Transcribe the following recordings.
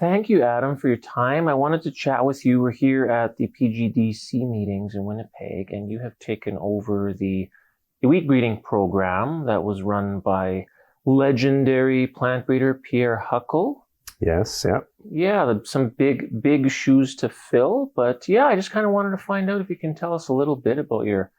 thank you, Adam, for your time. I wanted to chat with you. We're here at the PGDC meetings in Winnipeg, and you have taken over the wheat breeding program that was run by legendary plant breeder Pierre Huckel. Yes, yeah. Yeah, some big shoes to fill. But yeah, I just kind of wanted to find out if you can tell us a little bit about your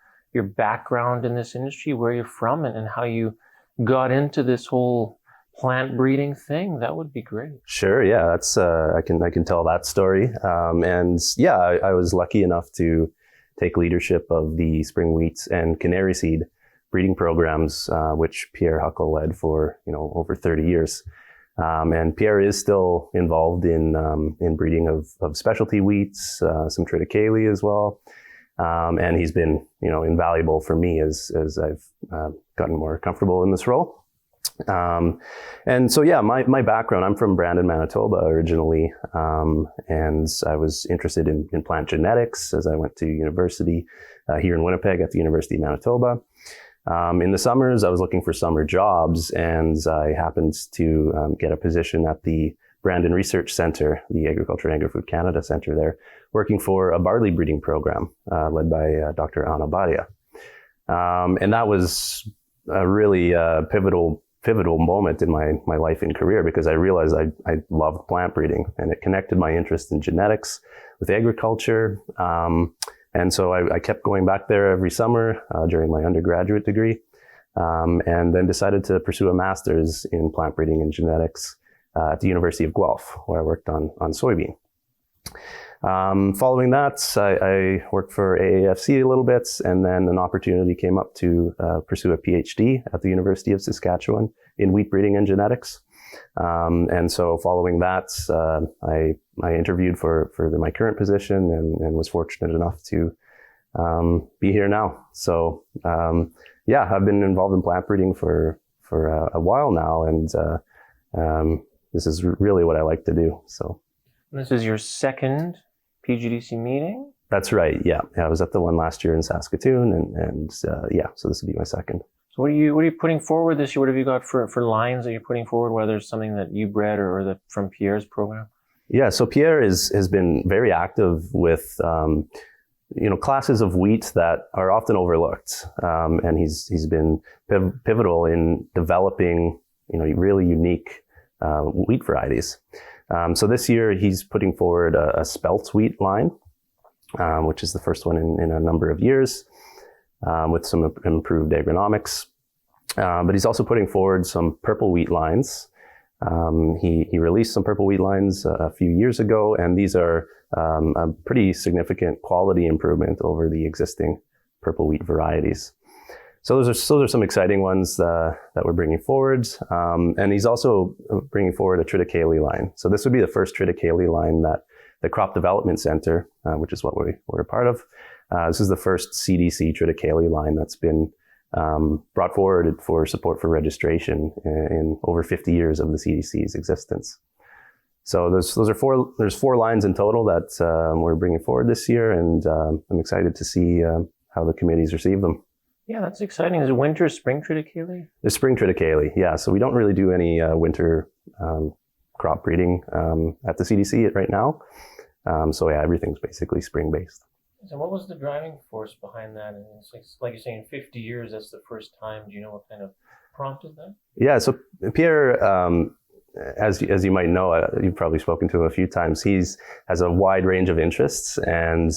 background in this industry, where you're from, and how you got into this whole plant breeding thing. That would be great. Sure, yeah. That's I can tell that story. And yeah, I was lucky enough to take leadership of the spring wheats and Canaryseed breeding programs, which Pierre Huckel led for over 30 years. And Pierre is still involved in breeding of specialty wheats, some Triticale as well. And he's been invaluable for me as I've gotten more comfortable in this role. And so, yeah, my background, I'm from Brandon, Manitoba originally. And I was interested in plant genetics as I went to university here in Winnipeg at the University of Manitoba. In the summers, I was looking for summer jobs, and I happened to get a position at the Brandon Research Centre, the Agriculture and Agri-Food Canada Centre there, working for a barley breeding program led by Dr. Anna Badia. And that was a really pivotal moment in my life and career, because I realized I loved plant breeding, and it connected my interest in genetics with agriculture. And so I kept going back there every summer during my undergraduate degree, and then decided to pursue a master's in plant breeding and genetics at the University of Guelph, where I worked on soybean. Following that, I worked for AAFC a little bit, and then an opportunity came up to pursue a PhD at the University of Saskatchewan in wheat breeding and genetics. And so following that, I interviewed for my current position and was fortunate enough to be here now. So yeah, I've been involved in plant breeding for a while now, and this is really what I like to do. So this is your second PGDC meeting? That's right. Yeah. I was at the one last year in Saskatoon, and yeah, so this will be my second. So what are you putting forward this year? What have you got for lines that you're putting forward, whether it's something that you bred or from Pierre's program? Yeah, so Pierre has been very active with classes of wheat that are often overlooked, and he's been pivotal in developing really unique wheat varieties. So this year he's putting forward a spelt wheat line, which is the first one in a number of years, with some improved agronomics. But he's also putting forward some purple wheat lines. He released some purple wheat lines a few years ago, and these are a pretty significant quality improvement over the existing purple wheat varieties. So those are some exciting ones that we're bringing forward. And he's also bringing forward a Triticale line. So this would be the first Triticale line that the Crop Development Center, which is what we're a part of, this is the first CDC Triticale line that's been brought forward for support for registration in over 50 years of the CDC's existence. So there's four lines in total that we're bringing forward this year, and I'm excited to see how the committees receive them. Yeah, that's exciting. Is it winter, spring Triticale? The spring Triticale, yeah. So we don't really do any winter crop breeding at the CDC right now. So yeah, everything's basically spring-based. So what was the driving force behind that? And it's like you're saying, 50 years, that's the first time. Do you know what kind of prompted that? Yeah, so Pierre, as you might know, you've probably spoken to him a few times, has a wide range of interests, and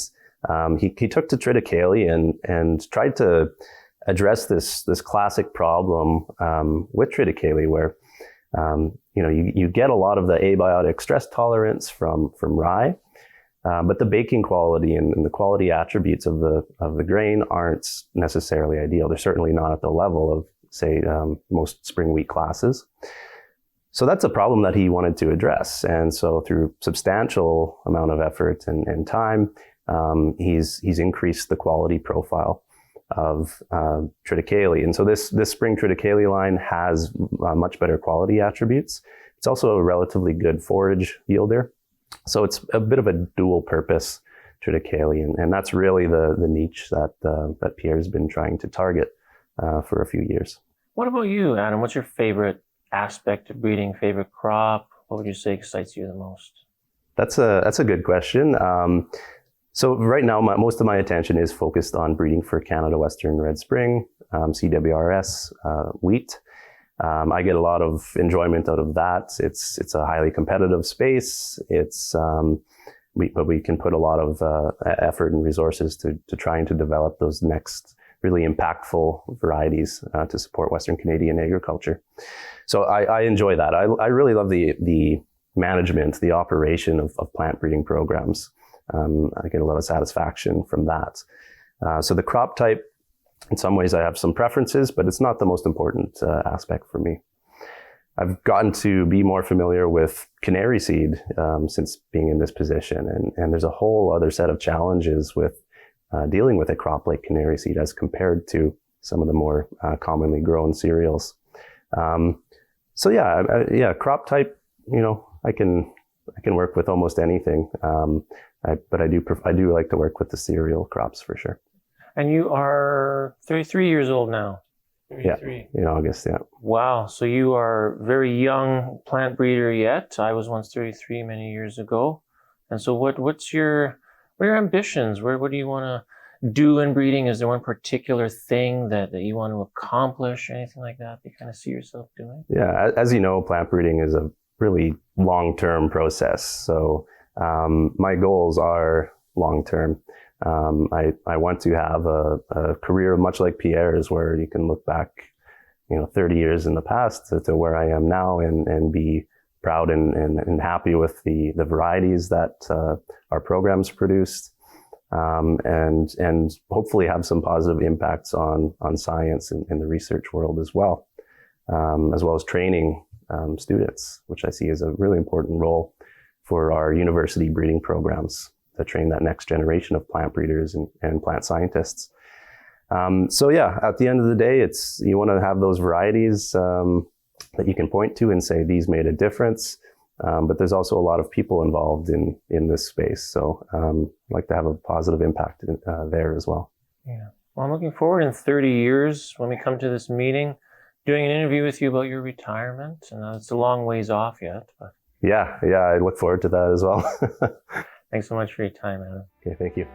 he took to Triticale and tried to address this classic problem with Triticale, where you get a lot of the abiotic stress tolerance from rye, but the baking quality and the quality attributes of the grain aren't necessarily ideal. They're certainly not at the level of, say, most spring wheat classes. So that's a problem that he wanted to address, and so through substantial amount of effort and time, he's increased the quality profile of Triticale. And so this spring Triticale line has much better quality attributes. It's also a relatively good forage yielder. So it's a bit of a dual purpose Triticale, and that's really the niche that Pierre's been trying to target for a few years. What about you, Adam? What's your favorite aspect of breeding, favorite crop? what would you say excites you the most? That's a good question. So right now, most of my attention is focused on breeding for Canada Western Red Spring, CWRS wheat. I get a lot of enjoyment out of that. It's a highly competitive space. But we can put a lot of effort and resources to trying to develop those next really impactful varieties to support Western Canadian agriculture. So I enjoy that. I really love the management, the operation of plant breeding programs. I get a lot of satisfaction from that. So the crop type, in some ways I have some preferences, but it's not the most important aspect for me. I've gotten to be more familiar with Canaryseed since being in this position, and there's a whole other set of challenges with dealing with a crop like Canaryseed as compared to some of the more commonly grown cereals. So yeah, crop type, I can work with almost anything, but I do like to work with the cereal crops for sure. And you are 33 years old now. 33. Yeah, in August, yeah. Wow. So you are very young plant breeder yet. I was once 33 many years ago. And so what are your ambitions? What do you want to do in breeding? Is there one particular thing that you want to accomplish? Anything like that you kind of see yourself doing? Yeah, as you know, plant breeding is a really long-term process. So my goals are long-term. I want to have a career much like Pierre's, where you can look back, 30 years in the past to where I am now and be proud and happy with the varieties that our programs produced, and hopefully have some positive impacts on science in the research world as well as training students, which I see as a really important role for our university breeding programs to train that next generation of plant breeders and plant scientists. So yeah, at the end of the day, you want to have those varieties that you can point to and say these made a difference. But there's also a lot of people involved in this space. So I'd like to have a positive impact there as well. Yeah. Well, I'm looking forward in 30 years when we come to this meeting, doing an interview with you about your retirement. And it's a long ways off yet. But Yeah, I look forward to that as well. thanks so much for your time, Adam. Okay, thank you.